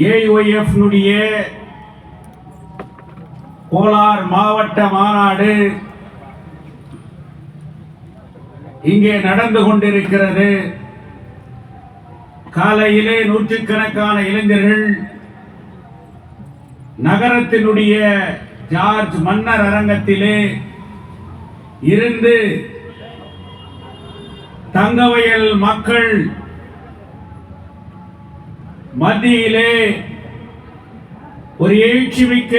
ஏஒய்எஃப் கோலார் மாவட்ட மாநாடு இங்கே நடந்து கொண்டிருக்கிறது. காலையிலே நூற்றுக்கணக்கான இளைஞர்கள் நகரத்தினுடைய ஜார்ஜ் மன்னர் அரங்கத்திலே இருந்து தங்கவயல் மக்கள் மத்தியிலே ஒரு எழுச்சி மிக்க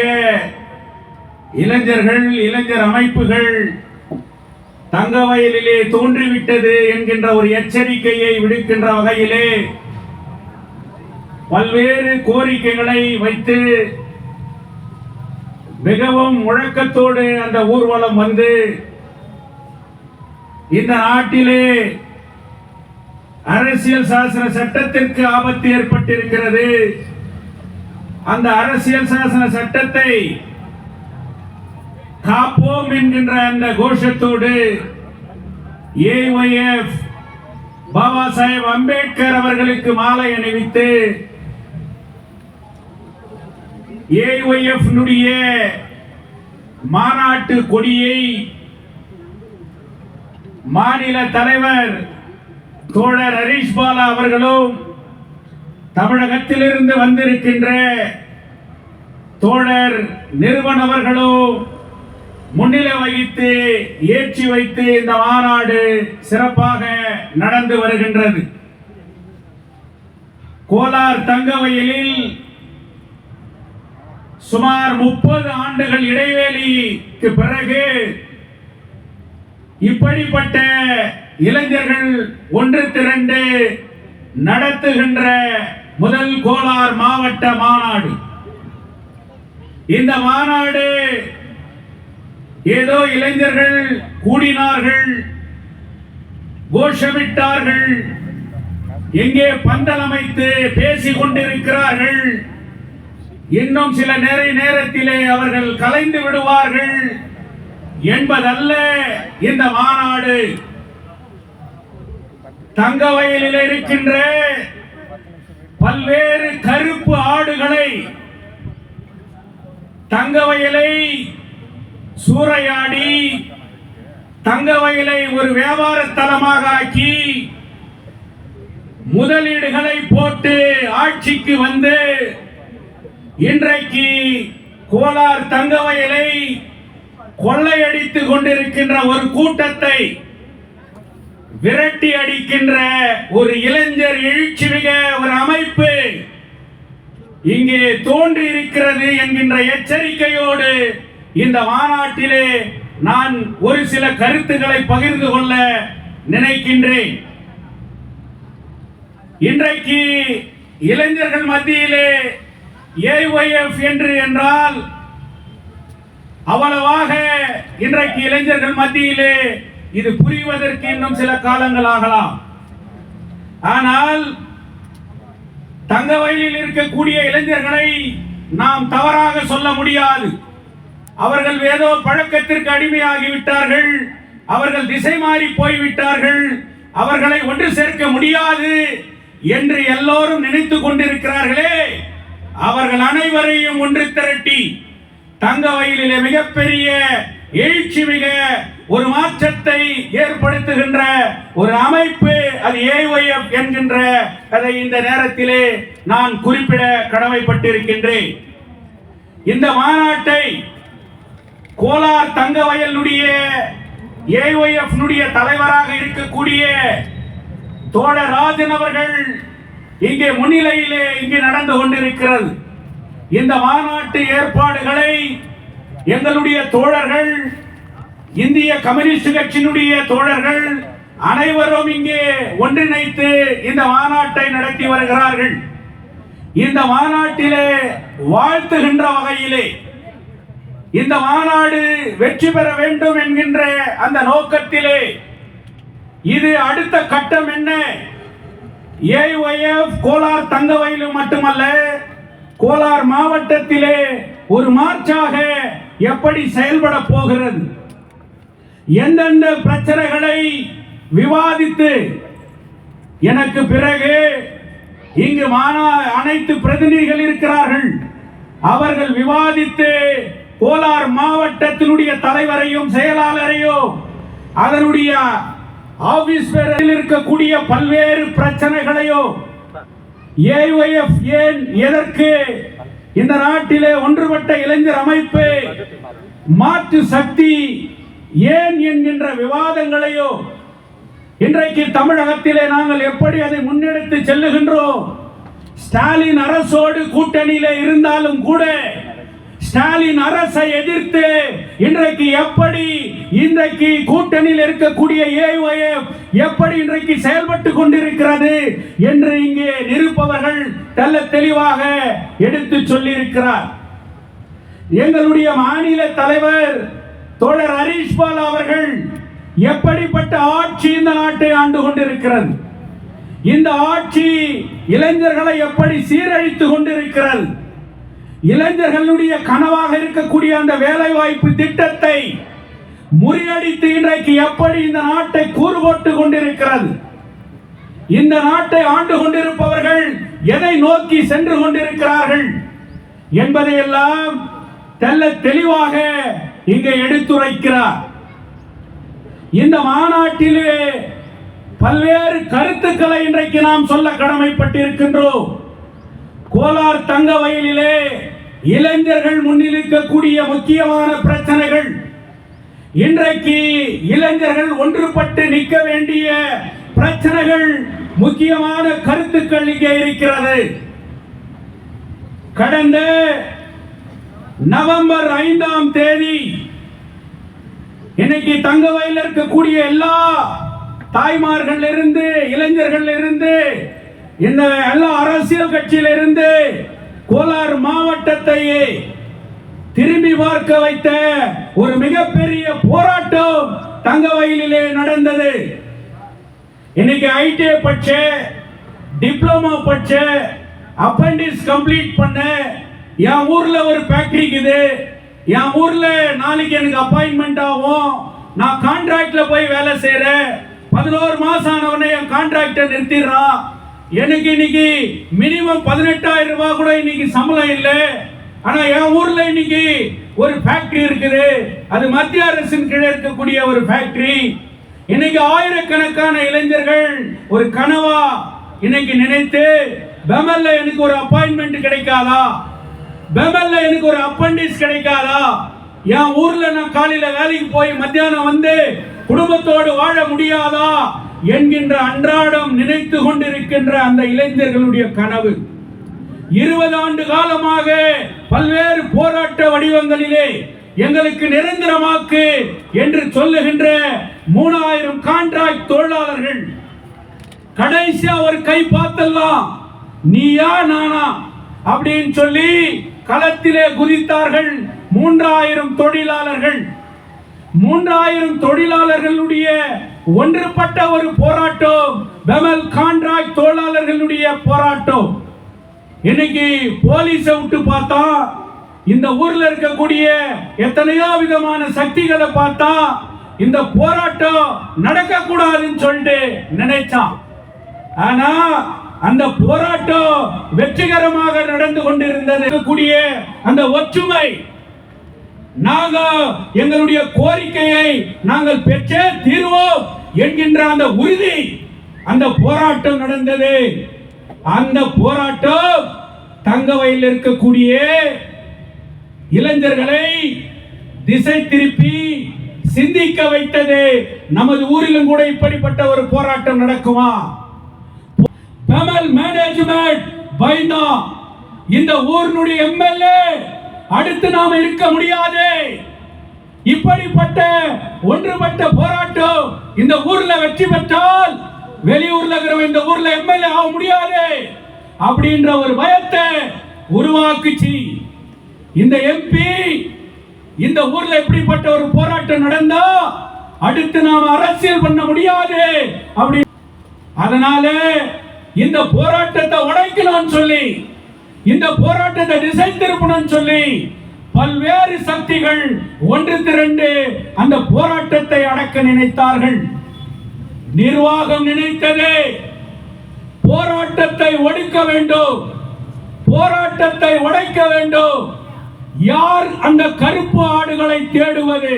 இளைஞர் அமைப்புகள் தங்கவயலிலே தோன்றிவிட்டது என்கின்ற ஒரு எச்சரிக்கையை விடுக்கின்ற வகையிலே பல்வேறு கோரிக்கைகளை வைத்து மிகவும் முழக்கத்தோடு அந்த ஊர்வலம் வந்து இந்த நாட்டிலே அரசியல் சாசன சட்டத்திற்கு ஆபத்து ஏற்பட்டிருக்கிறது. அந்த அரசியல் சாசன சட்டத்தை காப்போம் என்கின்ற அந்த கோஷத்தோடு ஏஒய்எஃப் பாபா சாஹேப் அம்பேத்கர் அவர்களுக்கு மாலை அணிவித்து ஏஒய்எஃப் மாநாட்டு கொடியை மாநில தலைவர் தோழர் ஹரிஷ் பாலா அவர்களும் தமிழகத்திலிருந்து வந்திருக்கின்ற தோழர் நிறுவன் அவர்களும் முன்னிலை வகித்து ஏற்றி வைத்து இந்த மாநாடு சிறப்பாக நடந்து வருகின்றது. கோலார் தங்கவயலில் சுமார் 30 ஆண்டுகள் இடைவேளைக்கு பிறகு இப்படிப்பட்ட இளைஞர்கள் ஒன்று திரண்டு நடத்துகின்ற முதல் கோலார் மாவட்ட மாநாடு. இந்த மாநாடு ஏதோ இளைஞர்கள் கூடினார்கள், கோஷமிட்டார்கள், எங்கே பந்தல் அமைத்து பேசிக் கொண்டிருக்கிறார்கள், இன்னும் சில நேரத்திலே அவர்கள் கலைந்து விடுவார்கள் என்பதல்ல. இந்த மாநாடு தங்கவயலில் இருக்கின்ற பல்வேறு கருப்பு ஆடுகளை தங்கவயலை சூறையாடி தங்கவயலை ஒரு வியாபார தலமாக ஆக்கி முதலீடுகளை போட்டு ஆட்சிக்கு வந்து இன்றைக்கு கோலார் தங்கவயலை கொள்ளையடித்துக் கொண்டிருக்கின்ற ஒரு கூட்டத்தை விரட்டி அடிக்கின்ற ஒரு இளைஞர் எழுச்சி மிக ஒரு அமைப்பு இங்கே தோன்றி இருக்கிறது என்கின்ற எச்சரிக்கையோடு இந்த மாநாட்டிலே நான் ஒரு சில கருத்துக்களை பகிர்ந்து கொள்ள நினைக்கின்றேன். இன்றைக்கு இளைஞர்கள் மத்தியிலே ஏஒய்எஃப் என்றால் அவ்வளவாக இன்றைக்கு இளைஞர்கள் மத்தியிலே இது புரிவதற்கு இன்னும் சில காலங்கள் ஆகலாம். ஆனால் தங்கவயலில் இருக்கக்கூடிய இளைஞர்களை நாம் தவறாக சொல்ல முடியாது. அவர்கள் ஏதோ பழக்கத்திற்கு அடிமையாகிவிட்டார்கள், அவர்கள் திசை மாறி போய்விட்டார்கள், அவர்களை ஒன்று சேர்க்க முடியாது என்று எல்லோரும் நினைத்துக் கொண்டிருக்கிறார்களே, அவர்கள் அனைவரையும் ஒன்று திரட்டி தங்கவயலிலே மிகப்பெரிய எழுச்சி மிக ஒரு மாற்றத்தை ஏற்படுத்துகின்ற ஒரு அமைப்பு அது ஏஒய்எஃப் என்கின்ற அதை இந்த நேரத்திலே நான் குறிப்பிட கடமைப்பட்டிருக்கின்றேன். இந்த மாநாட்டை கோலார் தங்கவயலுடைய ஏஒய்எஃப் தலைவராக இருக்கக்கூடிய தோழர் ராஜன் அவர்கள் இங்கே முன்னிலையிலே இங்கே நடந்து கொண்டிருக்கிறது. இந்த மாநாட்டு ஏற்பாடுகளை எங்களுடைய தோழர்கள், இந்திய கம்யூனிஸ்ட் கட்சியினுடைய தோழர்கள் அனைவரும் இங்கே ஒன்றிணைத்து இந்த மாநாட்டை நடத்தி வருகிறார்கள். இந்த மாநாட்டிலே வாழ்த்துகின்ற வகையிலே இந்த மாநாடு வெற்றி பெற வேண்டும் என்கின்ற அந்த நோக்கத்திலே இது அடுத்த கட்டம் என்ன, ஏஒய்எஃப் கோலார் தங்கவயலில் மட்டுமல்ல கோலார் மாவட்டத்திலே ஒரு மாற்றாக எப்படி செயல்பட போகிறது, எந்தெந்த பிரச்சனைகளை விவாதித்து எனக்கு பிறகு இங்கு அனைத்து பிரதிநிதிகள் இருக்கிறார்கள். அவர்கள் விவாதித்து கோலார் மாவட்டத்தினுடைய தலைவரையும் செயலாளரையும் அதனுடைய ஆபீஸ் இருக்கக்கூடிய பல்வேறு பிரச்சனைகளையோ ஏஒய்எஃப் ஏன் எதற்கு இந்த நாட்டிலே ஒன்றுபட்ட இளைஞர் அமைப்பு மாற்று சக்தி ஏன் என்கின்ற விவாதங்களையோ இன்றைக்கு தமிழகத்திலே நாங்கள் எப்படி அதை முன்னெடுத்து செல்லுகின்றோம். ஸ்டாலின் அரசோடு கூட்டணியிலே இருந்தாலும் கூட ஸ்டாலின் அரசை எதிர்த்து இன்றைக்கு எப்படி இன்றைக்கு கூட்டணியில் இருக்கக்கூடிய ஏஒய்எஃப் எப்படி இன்றைக்கு செயல்பட்டு கொண்டிருக்கிறது என்று இங்கே நிரூபவர்கள் தெல்ல தெளிவாக எடுத்து சொல்லியிருக்கிறார். எங்களுடைய மாநில தலைவர் தோழர் ஹரீஷ் பால் அவர்கள் எப்படிப்பட்ட ஆட்சி இந்த நாட்டை ஆண்டு கொண்டிருக்கிறது, இந்த ஆட்சி இளைஞர்களை எப்படி சீரழித்து கொண்டிருக்கிறது, இளைஞர்களுடைய கனவாக இருக்கக்கூடிய அந்த வேலை வாய்ப்பு திட்டத்தை முறியடித்து இன்றைக்கு எப்படி இந்த நாட்டை கூறுபோட்டு கொண்டிருக்கிறது, இந்த நாட்டை ஆண்டு கொண்டிருப்பவர்கள் எதை நோக்கி சென்று கொண்டிருக்கிறார்கள் என்பதையெல்லாம் தெல்ல தெளிவாக இங்கே எடுத்துரைக்கிறார். இந்த மாநாட்டிலே பல்வேறு கருத்துக்களை இன்றைக்கு நாம் சொல்ல கடமைப்பட்டிருக்கின்றோம். கோலார் தங்க வயலிலே இளைஞர்கள் முன்னிலிருக்கக்கூடிய முக்கியமான பிரச்சனைகள், இன்றைக்கு இளைஞர்கள் ஒன்றுபட்டு நிற்க வேண்டிய பிரச்சனைகள், முக்கியமான கருத்துக்கள் இங்கே இருக்கிறது. கடந்த நவம்பர் 5ஆம் தேதி இன்னைக்கு தங்க வயலில் இருக்கக்கூடிய எல்லா தாய்மார்கள் இருந்து இளைஞர்கள் இருந்து இந்த எல்லா அரசியல் கட்சியில இருந்து கோலார் மாவட்டத்தையே திரும்பி பார்க்க வைத்த ஒரு மிகப்பெரிய போராட்டம் தங்க வயலிலே நடந்தது. இன்னைக்கு ஐடிஐ படிச்ச, டிப்ளமா படிச்ச, அப்பெண்டிஸ் கம்ப்ளீட் பண்ண, என் ஊர்ல ஒரு ஃபேக்டரி இருக்குது, என் ஊர்ல நாளைக்கு எனக்கு அப்பாயின்மெண்ட் ஆகும், நான் கான்ட்ராக்ட்ல போய் வேலை செய்யறேன், 11 மாசம் ஆனவனே என் கான்ட்ராக்டை நிறுத்திடுறான், எனக்கு இன்னைக்கு மினிமம் 18,000 ரூபாய் கூட இன்னைக்கு சம்பளம் இல்லை, ஆனா என் ஊர்ல இன்னைக்கு ஒரு ஃபேக்டரி இருக்குது, அது மத்திய அரசின் கீழே இருக்கக்கூடிய ஒரு ஃபேக்டரி. இன்னைக்கு ஆயிரக்கணக்கான இளைஞர்கள் ஒரு கனவா இன்னைக்கு நினைத்து பெமல்ல எனக்கு ஒரு அப்பாயின்மெண்ட் கிடைக்காதா, பெமல்ல எனக்கு ஒரு அப்பெண்டிஸ் கிடைக்காதா, என் ஊர்ல நான் காலையில வேலைக்கு போய் மத்தியானம் வந்து குடும்பத்தோடு வாழ முடியாதா என்கின்ற அன்றாடம் நினைத்து கொண்டிருக்கின்ற அந்த இளைஞர்களுடைய கனவு 20 ஆண்டு காலமாக பல்வேறு போராட்ட வடிவங்களிலே எங்களுக்கு நிரந்தரமாக்கு என்று சொல்லுகின்ற 3000 கான்ட்ராக்ட் தொழிலாளர்கள் கடைசியா ஒரு கை பார்த்தல்லாம் நீயா நானா அப்படின்னு சொல்லி களத்திலே குதித்தார்கள். 3000 தொழிலாளர்கள், 3000 தொழிலாளர்களுடைய ஒன்றுபட்ட ஒரு போராட்டம், பெமல் கான்ட்ராக்ட் தொழிலாளர்களுடைய போராட்டம். இன்னைக்கு போலீஸ விட்டு பார்த்தா, இந்த ஊர்ல இருக்கக்கூடிய எத்தனையோ விதமான சக்திகளை பார்த்தா இந்த போராட்டம் நடக்க கூடாதுன்னு சொல்லிட்டு நினைச்சான். ஆனா அந்த போராட்டம் வெற்றிகரமாக நடந்து கொண்டிருந்தது. கூடிய அந்த ஒற்றுமை, நாங்கள் எங்களுடைய கோரிக்கையை நாங்கள் பெற்றே தீர்வோம் என்கின்ற அந்த உறுதி, அந்த போராட்டம் நடந்தது. அந்த போராட்டம் தங்கவயலில் இருக்கக்கூடிய இளைஞர்களை திசை திருப்பி சிந்திக்க வைத்தது. நமது ஊரிலும் கூட இப்படிப்பட்ட ஒரு போராட்டம் நடக்குமா? பெமல் மேனேஜ்மெண்ட் பயந்தா இந்த ஊரினுடைய எம்எல்ஏ அடுத்து நாம இருக்க முடியாது. இப்படிப்பட்ட ஒன்றுபட்ட போராட்டம் இந்த ஊர்ல வெற்றி பெற்றால் வெளியூர்ல இருக்கிற இந்த ஊர்ல எம்எல்ஏ ஆக முடியாது அப்படின்ற ஒரு பயத்தை உருவாக்குச்சு. இந்த எம்பி இந்த ஊர்ல எப்படிப்பட்ட ஒரு போராட்டம் நடந்தா அடுத்து நாம அரசியல் பண்ண முடியாது அப்படி, அதனால இந்த போராட்டத்தை உடைக்கணும்னு சொல்லி, இந்த போராட்டத்தை திசை திருப்பணும்னு சொல்லி பல்வேறு சக்திகள் ஒன்று திரண்டு அந்த போராட்டத்தை அடக்க நினைத்தார்கள். நிர்வாகம் நினைத்தது போராட்டத்தை ஒடுக்க வேண்டும், போராட்டத்தை உடைக்க வேண்டும். யார் அந்த கருப்பு ஆடுகளை தேடுவது,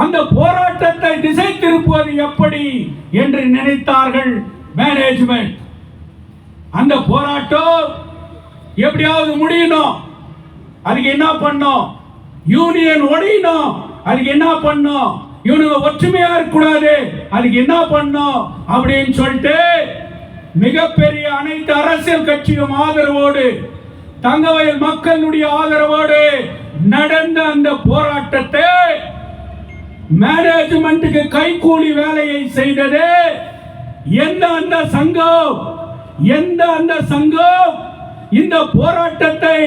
அந்த போராட்டத்தை திசை திருப்புவது எப்படி என்று நினைத்தார்கள் மேனேஜ்மெண்ட். அந்த போராட்டம் எப்படியாவது முடியணும், அதுக்கு என்ன பண்ணும்? யூனியன் ஒழியணும், அதுக்கு என்ன பண்ணும்? இவனுங்க ஒற்றுமையா இருக்கக்கூடாது, அதுக்கு என்ன பண்ணும் அப்படின்னு சொல்லிட்டு மிகப்பெரிய அனைத்து அரசியல் கட்சியும் ஆதரவோடு, தங்கவயல் மக்களுடைய ஆதரவோடு நடந்த அந்த போராட்டத்தை மேனேஜ்மெண்ட்டுக்கு கைகூலி வேலையை செய்தது எந்த அந்த சங்கம் இந்த போராட்டத்தை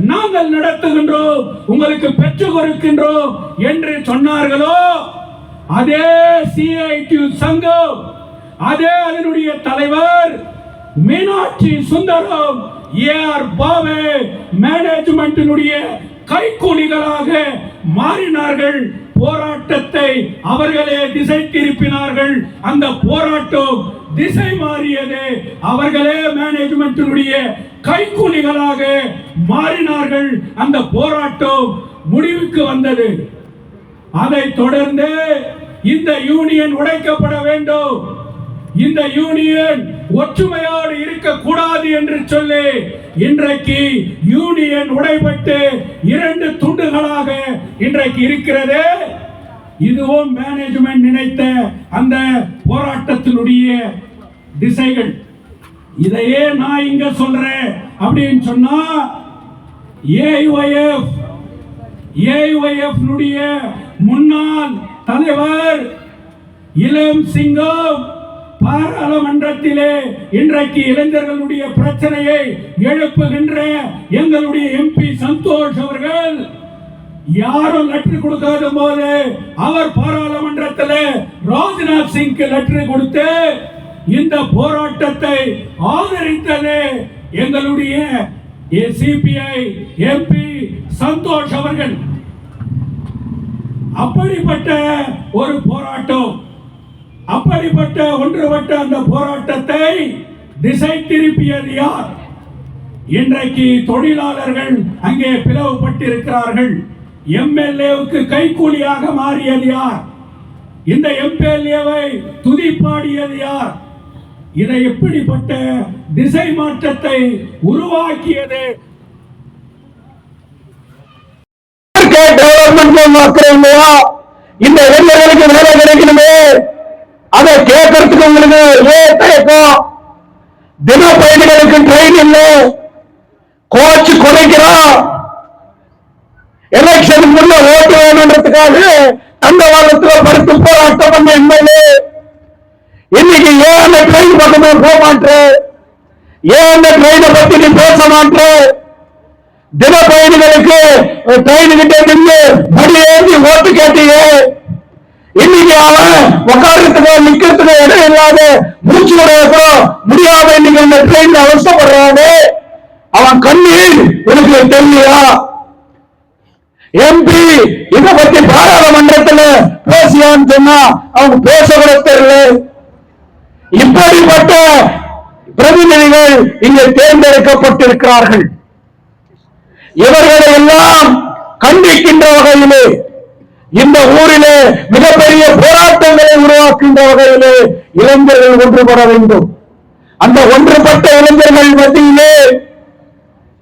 நாங்கள் நடத்துகின்றோம், உங்களுக்கு பெற்றுக் கொடுக்கின்றோம் என்று சொன்னார்களோ அதே சிஐடியு சங்கம், அதே அதனுடைய தலைவர் மீனாட்சி சுந்தரம், ஏஆர் பாவே மேனேஜ்மெண்டினுடைய கைக்கூலிகளாக மாறினார்கள். போராட்டத்தை அவர்களே திசை திருப்பினார்கள். அந்த போராட்டம் திசை மாறியது, அவர்களே மேனேஜ்மெண்டினுடைய கைக்கூலிகளாக மாறினார்கள். அந்த போராட்டம் முடிவுக்கு வந்தது. அதை தொடர்ந்து இந்த யூனியன் உடைக்கப்பட வேண்டும், இந்த யூனியன் ஒற்றுமையோடு இருக்கக்கூடாது என்று சொல்லி இன்றைக்கு யூனியன் உடைபட்டு 2 துண்டுகளாக இன்றைக்கு இருக்கிறது. இதுவும் மேனேஜ்மெண்ட் நினைத்த அந்த போராட்டத்தினுடைய திசைகள். இதையே நான் இங்க சொல்றேன் அப்படின்னு சொன்னா, ஏயுஐஎஃப் முன்னாள் தலைவர் இளம் சிங்கம் பாராளுமன்றத்திலே இன்றைக்கு இளைஞர்களுடைய பிரச்சனையை எழுப்புகின்ற எங்களுடைய எம்பி சந்தோஷ் அவர்கள் யாரும் லெட்டர் கொடுக்காத போது அவர் பாராளுமன்றத்தில் ராஜ்நாத் சிங்க்கு லெட்டர் கொடுத்து இந்த போராட்டத்தை ஆதரித்தது எங்களுடைய சிபிஐ எம்பி சந்தோஷ் அவர்கள். அப்படிப்பட்ட ஒரு போராட்டம், அப்படிப்பட்ட ஒன்றுபட்ட அந்த போராட்டத்தை திசை திருப்பியது யார்? இன்றைக்கு தொழிலாளர்கள் அங்கே பிளவுபட்டிருக்கிறார்கள். எம்எல்ஏவுக்கு கைக்கூலியாக மாறியது யார்? இந்த எம்எல்ஏவை துதிப்பாடியது யார்? இதை எப்படிப்பட்ட திசை மாற்றத்தை உருவாக்கியது? இந்த இளைஞர்களுக்கு வேலை கிடைக்கணுமே, அதை கேட்கறதுக்கு உங்களுக்கு தயக்கம். தின பயணிகளுக்கு ட்ரெயின் இல்லை, கோச்சு குறைக்கிறான். எலெக்ஷனுக்கு முன்ன ஓட்டு வேணுன்றதுக்காக தண்டவாளத்தில் படுத்து போராட்டம் பண்ண எம்எல்ஏ இன்னைக்கு ஏன் அந்த ட்ரெயின் பக்கமே போக மாட்டேன், ஏன் அந்த ட்ரெயினை பத்தி நீ பேச மாட்டேன்? தின பயணிகளுக்கு ட்ரெயின் கிட்டே நின்று மடியேறி ஓட்டு கேட்டீங்க. இன்னைக்கு அவன் உட்கார்றதுக்கு நிக்கிறதுக்கு இடம் இல்லாத மூச்சு விட முடியாம இன்னைக்கு அந்த ட்ரெயின் அவசரப்படுறானே, அவன் கண்ணீர் உனக்கு தெரியலையா? எம்பி இத பத்தி பாராளுமன்றத்தில் பேசியான்னு சொன்னா அவங்க பேச கூட தெரியல. இப்படிப்பட்ட பிரதிநிதிகள் இங்கே தேர்ந்தெடுக்கப்பட்டிருக்கிறார்கள். இவர்களை எல்லாம் கண்டிக்கின்ற வகையிலே, இந்த ஊரிலே மிகப்பெரிய போராட்டங்களை உருவாக்குகின்ற வகையிலே இளைஞர்கள் ஒன்றுபட வேண்டும். அந்த ஒன்றுபட்ட இளைஞர்கள் மத்தியிலே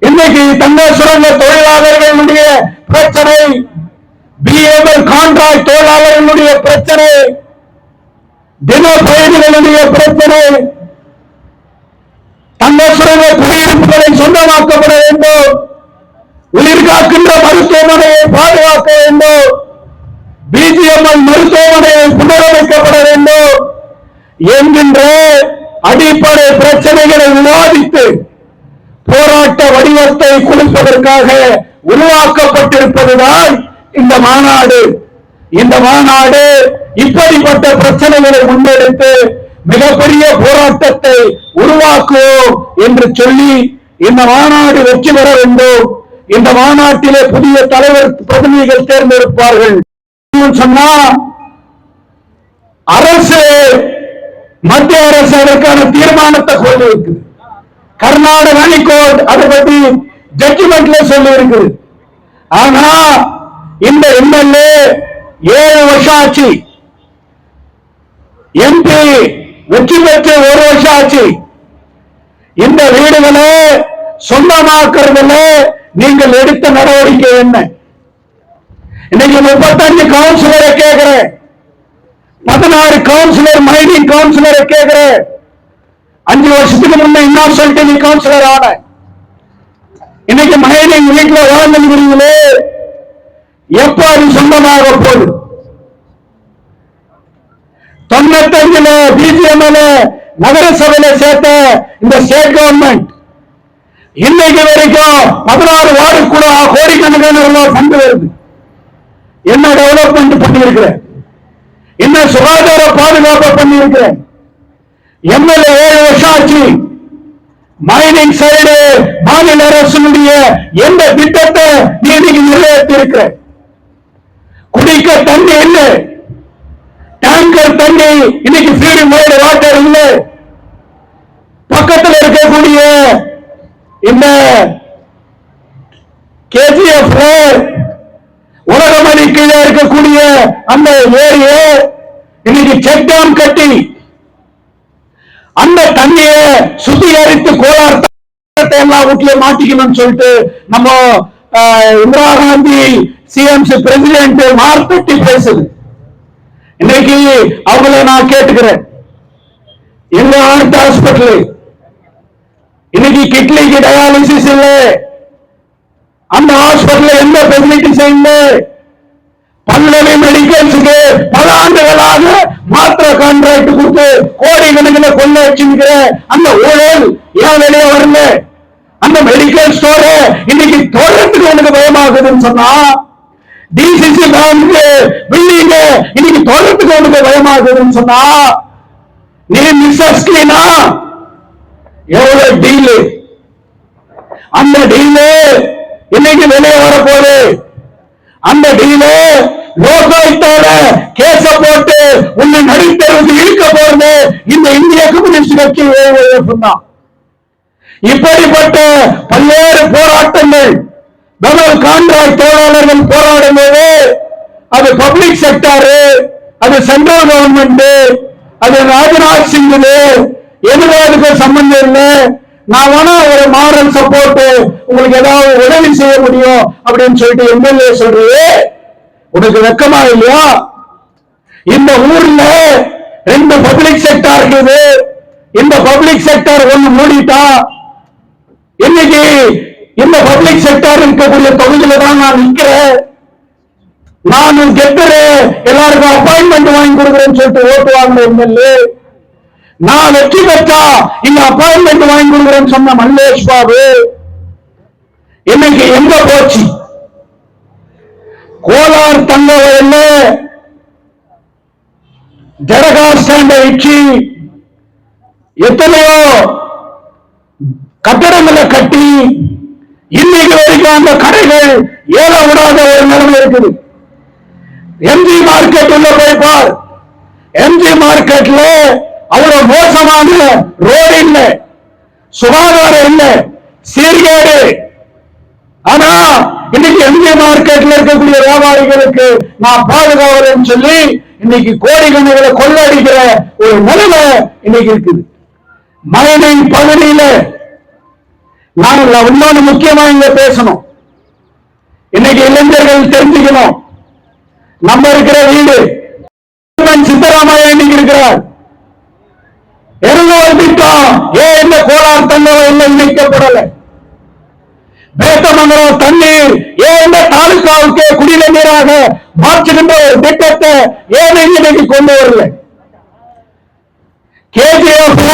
இன்னைக்கு தங்க சுரங்க தொழிலாளர்களுடைய பிரச்சனை, பிஎம்எல் கான்ட்ராக்ட் தொழிலாளர்களுடைய பிரச்சனை, தின பயணிகளுடைய பிரச்சனை, தங்க சுரங்க குடியிருப்புகளை சொந்தமாக்கப்பட வேண்டும், உயிர் காக்கின்ற மருத்துவமனையை பாதுகாக்க வேண்டும், பிஜிஎம்எல் மருத்துவமனையை புனரமைக்கப்பட வேண்டும் என்கின்ற அடிப்படை பிரச்சனைகளை விவாதித்து போராட்ட வடிவத்தை கொடுப்பதற்காக உருவாக்கப்பட்டிருப்பதுதான் இந்த மாநாடு. இந்த மாநாடு இப்படிப்பட்ட பிரச்சனைகளை முன்னெடுத்து மிகப்பெரிய போராட்டத்தை உருவாக்குவோம் என்று சொல்லி இந்த மாநாடு வெற்றி பெற வேண்டும். இந்த மாநாட்டிலே புதிய தலைவர் பிரதிநிதிகள் தேர்ந்தெடுப்பார்கள். சொன்னா அரசு மத்திய அரசு அதற்கான தீர்மானத்தை சொல்லி இருக்குது. கர்நாடக ஹைகோர்ட் அதை பத்தி ஜட்ஜ்மெண்ட்ல சொல்லி இருக்குது. ஆனா இந்த எம்எல்ஏ 7 வருஷம் ஆச்சு, எம்பி வெற்றி பெற்று 1 வருஷம் ஆச்சு. இந்த வீடுகளை சொந்தமாக்குறதுல நீங்கள் எடுத்த நடவடிக்கை என்ன? இன்னைக்கு 35 கவுன்சிலரை கேட்கிறேன், 16 கவுன்சிலர் மைனிங் கவுன்சிலரை கேட்கிறேன். 5 வருஷத்துக்கு முன்ன இன்னொசல்ட் நீ கவுன்சிலர் ஆன, இன்னைக்கு மைனிங் வீட்டுல வாழ்ந்துருக்கிறீங்களே, எப்ப அது சொந்தமாக போகுது? 95 பிஜிஎம்ல நகரசபையில சேர்த்த இந்த ஸ்டேட் கவர்மெண்ட் இன்னைக்கு வரைக்கும் 16 வார்டு கூட கோடிக்கணக்கான ஃபண்ட் வருது. என்ன டெவலப்மெண்ட் பண்ணி இருக்கிறேன், என்ன சுகாதார பாதுகாப்பு பண்ணி இருக்கிறேன். எம்எல்ஏ 7 வருஷம் ஆச்சு, மைனிங் சைடு மாநில அரசுடைய எந்த திட்டத்தை நீ இன்னைக்கு நிறைவேற்றி இருக்கிற? குடிக்க தண்ணி இல்லை, டேங்கர் தண்ணி இன்னைக்கு பியூரிஃபைடு வாட்டர் இல்லை. பக்கத்தில் இருக்கக்கூடிய இந்த கேஜிஎஃப் உலகமணி கீழே இருக்கக்கூடிய அந்த ஏரியை இன்னைக்கு செக் டேம் கட்டி அந்த தண்ணியை சுத்திகரித்து கோளாறு எல்லாம் வீட்டுல மாட்டிக்கணும்னு சொல்லிட்டு நம்ம இந்திரா காந்தி சிஎம்சி பிரசிடென்ட் மார்த்தட்டி பேசுது. இன்னைக்கு அவங்கள நான் கேட்டுக்கிறேன், எங்க ஆர்ட் ஹாஸ்பிட்டல் இன்னைக்கு கிட்னிக்கு டயாலிசிஸ் இல்லை, அந்த ஹாஸ்பிட்டல் எந்த பெசிலிட்டிஸ் இல்லை. பல்லவி மெடிக்கல்ஸுக்கு பல ஆண்டுகளாக மாத்திரை கான்ட்ராக்ட் கொடுத்து கோடிக்கணக்கில் கொள்ள வச்சிருக்கிற அந்த ஊழல் ஏன் வெளியே வரல? அந்த மெடிக்கல் ஸ்டோர் இன்னைக்கு தொடர்றதுக்கு உனக்கு பயமாகுதுன்னு சொன்னா, டிசிசி பேங்க் பில்டிங் இன்னைக்கு தொடர்றதுக்கு உனக்கு பயமாகுதுன்னு சொன்னா, நீ மிஸ்ஸஸ் கிளீனா எவ்வளவு டீலு, அந்த டீலு இன்னைக்கு வெளியே வரப்போகுது. அந்த டீலு லோகாயுக்தால கேஸ போட்டு உன்னை நடுத்தருக்கு இழுக்க போறது இந்த இந்திய கம்யூனிஸ்ட் கட்சி தான். இப்படிப்பட்ட பல்வேறு போராட்டங்கள் டபுள் கான்ட்ராக்ட் தொழிலாளர்கள் போராடும் போது அது பப்ளிக் செக்டார், அது சென்ட்ரல் கவர்மெண்ட், அது ராஜ்நாத் சிங், எதுவாதுக்கு சம்பந்தம் இல்லை. நான் வேணா ஒரு மாரல் சப்போர்ட் உங்களுக்கு ஏதாவது உதவி செய்ய முடியும் அப்படின்னு சொல்லிட்டு எம்எல்ஏ சொல்றது உனக்கு வெக்கமா இல்லையா? இந்த ஊர்ல 2 பப்ளிக் செக்டார் இருக்குது, இந்த பப்ளிக் செக்டார் ஒண்ணு மூடிட்டா இன்னைக்கு இந்த பப்ளிக் செக்டார் இருக்கக்கூடிய தொகுதியில தான் நான் நிக்கிறேன். நானும் கெட்டுறேன், எல்லாருக்கும் அப்பாயின்மெண்ட் வாங்கி கொடுக்குறேன்னு சொல்லிட்டு ஓட்டு வாங்கின எம்எல்ஏ, நான் வெற்றி பெற்றா இங்க அப்பாயின்மெண்ட் வாங்கி கொடுக்குறேன்னு சொன்ன மல்லேஷ் பாபு இன்னைக்கு எங்க போச்சு? கோலார் தங்க வயல்ல ஜடகா ஸ்டாண்ட வச்சு எத்தனையோ கட்டடங்களை கட்டி இன்னைக்கு வரைக்கும் அந்த கடைகள் ஏல விடாத ஒரு நிலைமை இருக்குது. எம்ஜி மார்க்கெட் உள்ள போய் பார், எம்ஜி மார்க்கெட்ல அவ்வளவு மோசமான ரோடு இல்லை, சுகாதாரம் இல்லை, சீர்கேடு. ஆனா இன்னைக்கு எம்ஜி மார்க்கெட்ல இருக்கக்கூடிய வியாபாரிகளுக்கு நான் பாதுகாவலன்னு சொல்லி இன்னைக்கு கோடிக்கணக்கில கொள்ளடிக்கிற ஒரு நிலைமை இன்னைக்கு இருக்குது. மைனிங் பகுதியில நான் இன்னொன்று முக்கியமா இங்க பேசணும். இன்னைக்கு இளைஞர்கள் தெரிஞ்சுக்கணும், நம்ம இருக்கிற வீடு சித்தராமையா இன்னைக்கு இருக்கிறார். எருவோர் திட்டம் ஏன் இந்த கோலார் தங்க வயல்ல இணைக்கப்படலை? வேட்டமங்கலம் தண்ணீர் ஏன் இந்த தாலுகாவுக்கு குடிநீர் நீராக மாற்றுகின்ற ஒரு திட்டத்தை ஏன் இன்னைக்கு கொண்டு வரல? கேஜிஎஃப்